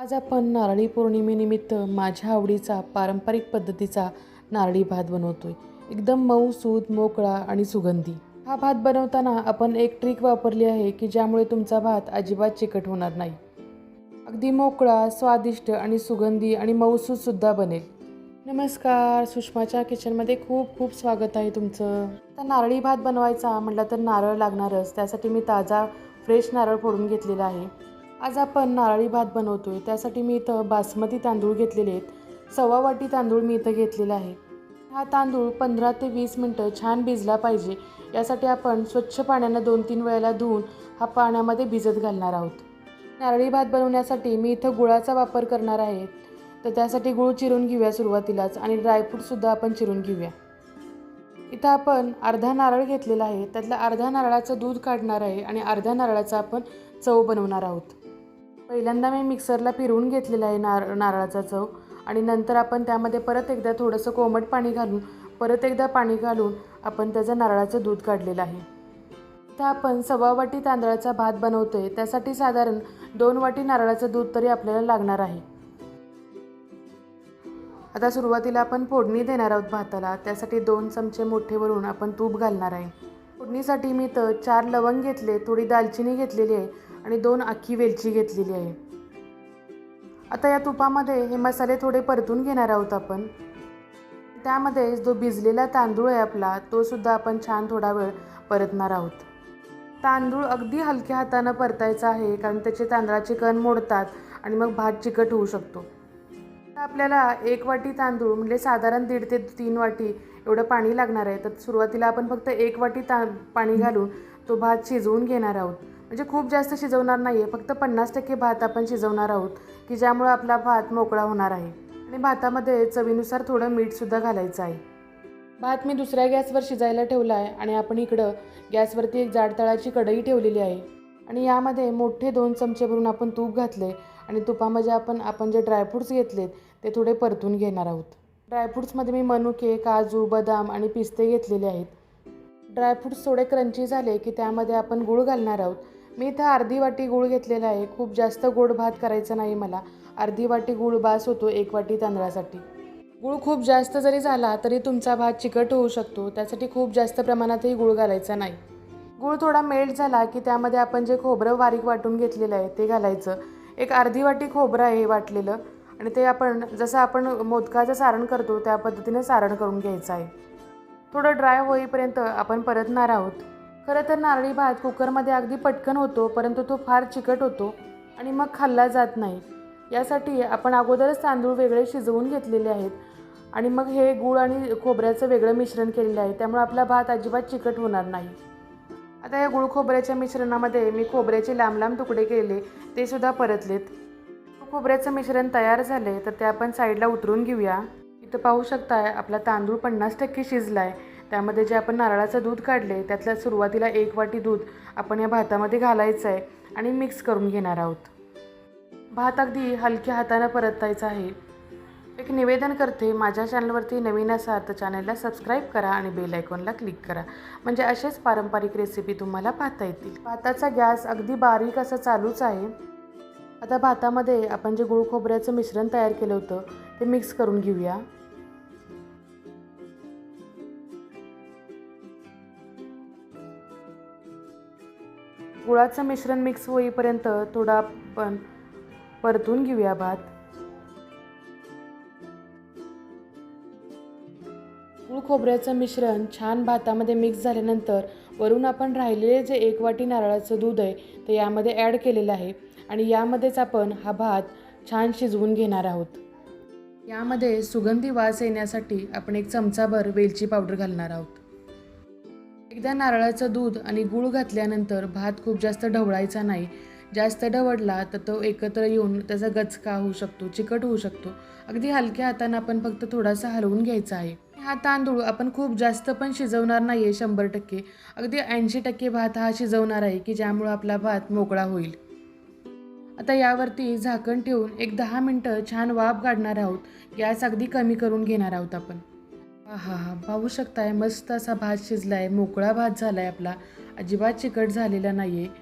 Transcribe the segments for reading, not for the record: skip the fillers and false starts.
आज आपण नारळी पौर्णिमेनिमित्त माझ्या आवडीचा पारंपरिक पद्धतीचा नारळी भात बनवतोय. एकदम मऊ सूद मोकळा आणि सुगंधी. हा भात बनवताना आपण एक ट्रिक वापरली आहे की ज्यामुळे तुमचा भात अजिबात चिकट होणार नाही. अगदी मोकळा, स्वादिष्ट आणि सुगंधी आणि मऊसूद सुद्धा बनेल. नमस्कार, सुषमाच्या किचनमध्ये खूप खूप स्वागत आहे तुमचं. आता नारळी भात बनवायचा म्हटलं तर नारळ लागणारच. त्यासाठी मी ताजा फ्रेश नारळ फोडून घेतलेला आहे. आज आपण नारळी भात बनवतोय. त्यासाठी मी इथं बासमती तांदूळ घेतलेले आहेत. 1.25 वाटी तांदूळ मी इथं घेतलेला आहे. हा तांदूळ 15 ते 20 मिनटं छान भिजला पाहिजे. यासाठी आपण स्वच्छ पाण्यानं 2-3 वेळेला धुवून हा पाण्यामध्ये भिजत घालणार आहोत. नारळी भात बनवण्यासाठी मी इथं गुळाचा वापर करणार आहे. तर त्यासाठी गूळ चिरून घेऊया सुरुवातीलाच आणि ड्रायफ्रूटसुद्धा आपण चिरून घेऊया. इथं आपण अर्धा नारळ घेतलेला आहे. त्यातलं अर्धा नारळाचं दूध काढणार आहे आणि अर्ध्या नारळाचा आपण चव बनवणार आहोत. पहिल्यांदा मी मिक्सरला फिरवून घेतलेला आहे नारळाचा चव आणि नंतर आपण त्यामध्ये परत एकदा थोडंसं कोमट पाणी घालून परत एकदा पाणी घालून आपण त्याचं नारळाचं दूध काढलेलं आहे. इथं आपण 1.25 वाटी तांदळाचा भात बनवतोय. त्यासाठी साधारण 2 वाटी नारळाचं दूध तरी आपल्याला लागणार आहे. आता सुरुवातीला आपण फोडणी देणार आहोत भाताला. त्यासाठी 2 चमचे मोठे भरून आपण तूप घालणार आहे. फोडणीसाठी मी तर 4 लवंग घेतले, थोडी दालचिनी घेतलेली आहे आणि 2 अख्खी वेलची घेतलेली आहे. आता या तुपामध्ये हे मसाले थोडे परतून घेणार आहोत आपण. त्यामध्ये जो भिजलेला तांदूळ आहे आपला तो सुद्धा आपण छान थोडा वेळ परतणार आहोत. तांदूळ अगदी हलक्या हातानं परतायचा आहे कारण त्याचे तांदळाचे कण मोडतात आणि मग भात चिकट होऊ शकतो. आपल्याला 1 वाटी तांदूळ म्हणजे साधारण 1.5 ते 3 वाटी एवढं पाणी लागणार आहे. तर सुरुवातीला आपण फक्त 1 वाटी पाणी घालून तो भात शिजवून घेणार आहोत. म्हणजे खूप जास्त शिजवणार नाही आहे, फक्त 50% भात आपण शिजवणार आहोत की ज्यामुळे आपला भात मोकळा होणार आहे. आणि भातामध्ये चवीनुसार थोडं मीठसुद्धा घालायचं आहे. भात मी दुसऱ्या गॅसवर शिजायला ठेवला आहे आणि आपण इकडं गॅसवरती एक जाड तळाची कढई ठेवलेली आहे आणि यामध्ये मोठे 2 चमचे भरून आपण तूप घातले आणि तुपामध्ये आपण जे ड्रायफ्रूट्स घेतलेत ते थोडे परतून घेणार आहोत. ड्रायफ्रूट्समध्ये मी मनुके, काजू, बदाम आणि पिस्ते घेतलेले आहेत. ड्रायफ्रूट्स थोडे क्रंची झाले की त्यामध्ये आपण गूळ घालणार आहोत. मी इथं अर्धी वाटी गूळ घेतलेला आहे. खूप जास्त गोड भात करायचा नाही मला. अर्धी वाटी गूळ बास होतो 1 वाटी तांदळासाठी. गूळ खूप जास्त जरी झाला तरी तुमचा भात चिकट होऊ शकतो. त्यासाठी खूप जास्त प्रमाणातही गूळ घालायचा नाही. गूळ थोडा मेल्ट झाला की त्यामध्ये आपण जे खोबरं बारीक वाटून घेतलेलं आहे ते घालायचं. एक अर्धी वाटी खोबरं आहे वाटलेलं आणि ते आपण जसं आपण मोदकाचं सारण करतो त्या पद्धतीने सारण करून घ्यायचं आहे. थोडं ड्राय होईपर्यंत आपण परतणार आहोत. खरं तर नारळी भात कुकरमध्ये अगदी पटकन होतो, परंतु तो फार चिकट होतो आणि मग खाल्ला जात नाही. यासाठी आपण अगोदरच तांदूळ वेगळे शिजवून घेतलेले आहेत आणि मग हे गूळ आणि खोबऱ्याचं वेगळं मिश्रण केलेलं आहे. त्यामुळे आपला भात अजिबात चिकट होणार नाही. आता या गूळ खोबऱ्याच्या मिश्रणामध्ये मी खोबऱ्याचे लांब लांब तुकडे केले ते सुद्धा परतलेत. खोबऱ्याचं मिश्रण तयार झाले तर ते आपण साईडला उतरून घेऊया. इथं पाहू शकताय आपला तांदूळ 50% शिजला आहे. त्यामध्ये जे आपण नारळाचं दूध काढले त्यातल्या सुरुवातीला 1 वाटी दूध आपण या भातामध्ये घालायचं आहे आणि मिक्स करून घेणार आहोत. भात अगदी हलक्या हातानं परतायचा आहे. एक निवेदन करते, माझ्या चॅनलवरती नवीन असाल तर चॅनलला सबस्क्राईब करा आणि बेल आयकॉनला क्लिक करा म्हणजे असेच पारंपरिक रेसिपी तुम्हाला पाहता येतील. भाताचा गॅस अगदी बारीक असं चालूच आहे. आता भातामध्ये आपण जे गूळ खोबऱ्याचं मिश्रण तयार केलं होतं ते मिक्स करून घेऊया. गुळाचं मिश्रण मिक्स होईपर्यंत थोडा आपण परतून घेऊया भात. गूळ खोबऱ्याचं मिश्रण छान भातामध्ये मिक्स झाल्यानंतर वरून आपण राहिलेले जे 1 वाटी नारळाचं दूध आहे ते यामध्ये ॲड केलेलं आहे आणि यामध्येच आपण हा भात छान शिजवून घेणार आहोत. यामध्ये सुगंधी वास येण्यासाठी आपण 1 चमचाभर वेलची पावडर घालणार आहोत. एकदा नारळाचं दूध आणि गूळ घातल्यानंतर भात खूप जास्त ढवळायचा नाही. जास्त ढवळला तर तो एकत्र येऊन त्याचा गचका होऊ शकतो, चिकट होऊ शकतो. अगदी हलक्या हातानं आपण फक्त थोडासा हलवून घ्यायचा आहे. हा तांदूळ आपण खूप जास्त पण शिजवणार नाही आहे. 100% अगदी 80% भात हा शिजवणार आहे की ज्यामुळं आपला भात मोकळा होईल. आता यावरती झाकण ठेवून एक 10 मिनटं छान वाफ काढणार आहोत. गॅस अगदी कमी करून घेणार आहोत आपण. हा पाहू शकताय मस्त असा भात शिजला आहे. मोकळा भात झाला आहे आपला, अजिबात चिकट झालेला नाही आहे.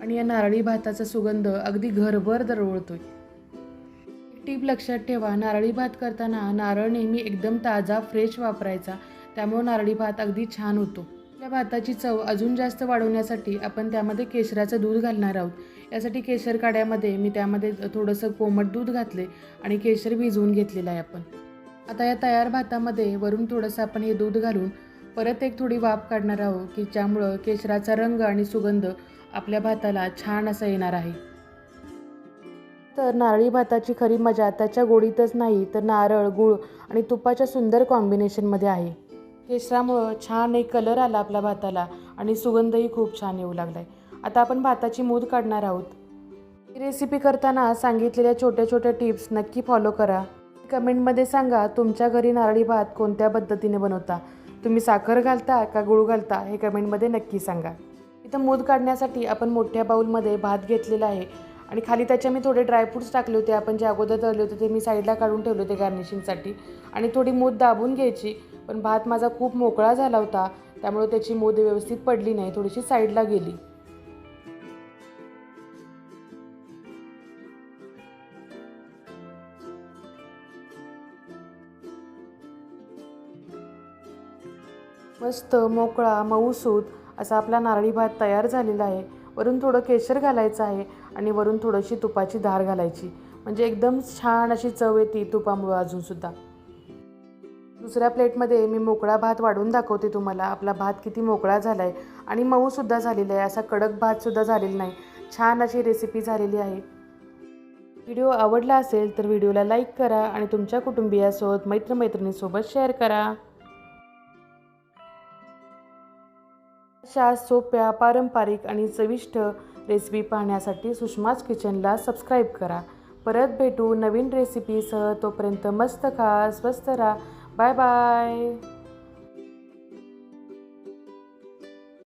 आणि या नारळी भाताचा सुगंध अगदी घरभर दरवळतोय. एक टीप लक्षात ठेवा, नारळी भात करताना नारळ नेहमी एकदम ताजा फ्रेश वापरायचा, त्यामुळे नारळी भात अगदी छान होतो. या भाताची चव अजून जास्त वाढवण्यासाठी आपण त्यामध्ये केशराचं दूध घालणार आहोत. यासाठी केशर काढ्यामध्ये मी त्यामध्ये थोडंसं कोमट दूध घातले आणि केशर भिजवून घेतलेलं आहे आपण. आता या तयार भातामध्ये वरून थोडंसं आपण हे दूध घालून परत एक थोडी वाफ काढणार आहोत, की ज्यामुळं केशराचा रंग आणि सुगंध आपल्या भाताला छान असा येणार आहे. तर नारळी भाताची खरी मजा त्याच्या गोडीतच नाही, तर नारळ, गूळ आणि तुपाच्या सुंदर कॉम्बिनेशनमध्ये आहे. केशरामुळं छान एक कलर आला आपल्या भाताला आणि सुगंधही खूप छान येऊ लागला आहे. आता आपण भाताची मूद काढणार आहोत. ही रेसिपी करताना सांगितलेल्या छोट्या छोट्या टिप्स नक्की फॉलो करा. कमेंटमध्ये सांगा तुमच्या घरी नारळी भात कोणत्या पद्धतीने बनवता. तुम्ही साखर घालता का गूळ घालता हे कमेंटमध्ये नक्की सांगा. इथं मूद काढण्यासाठी आपण मोठ्या बाऊलमध्ये भात घेतलेला आहे आणि खाली त्याच्या मी थोडे ड्रायफ्रूट्स टाकले होते. आपण जे अगोदर तळले होते ते मी साईडला काढून ठेवले होते गार्निशिंगसाठी आणि थोडी मूद दाबून घ्यायची. पण भात माझा खूप मोकळा झाला होता, त्यामुळे त्याची मूद व्यवस्थित पडली नाही, थोडीशी साईडला गेली. मस्त मोकळा मऊसूत असा आपला नारळी भात तयार झालेला आहे. वरून थोडं केशर घालायचं आहे आणि वरून थोडीशी तुपाची धार घालायची, म्हणजे एकदम छान अशी चव येते तुपामुळं अजूनसुद्धा. दुसऱ्या प्लेटमध्ये मी मोकळा भात वाढून दाखवते तुम्हाला. आपला भात किती मोकळा झाला आहे आणि मऊसुद्धा झालेला आहे, असा कडक भातसुद्धा झालेला नाही. छान अशी रेसिपी झालेली आहे. व्हिडिओ आवडला असेल तर व्हिडिओला लाईक करा आणि तुमच्या कुटुंबियासोबत मैत्रिणींसोबत शेअर करा. अशा सोप्या, पारंपरिक आणि चविष्ट रेसिपी पाहण्यासाठी सुषमाज किचनला सबस्क्राईब करा. परत भेटू नवीन रेसिपीसह. तोपर्यंत मस्त खा, स्वस्त राहा. Bye bye.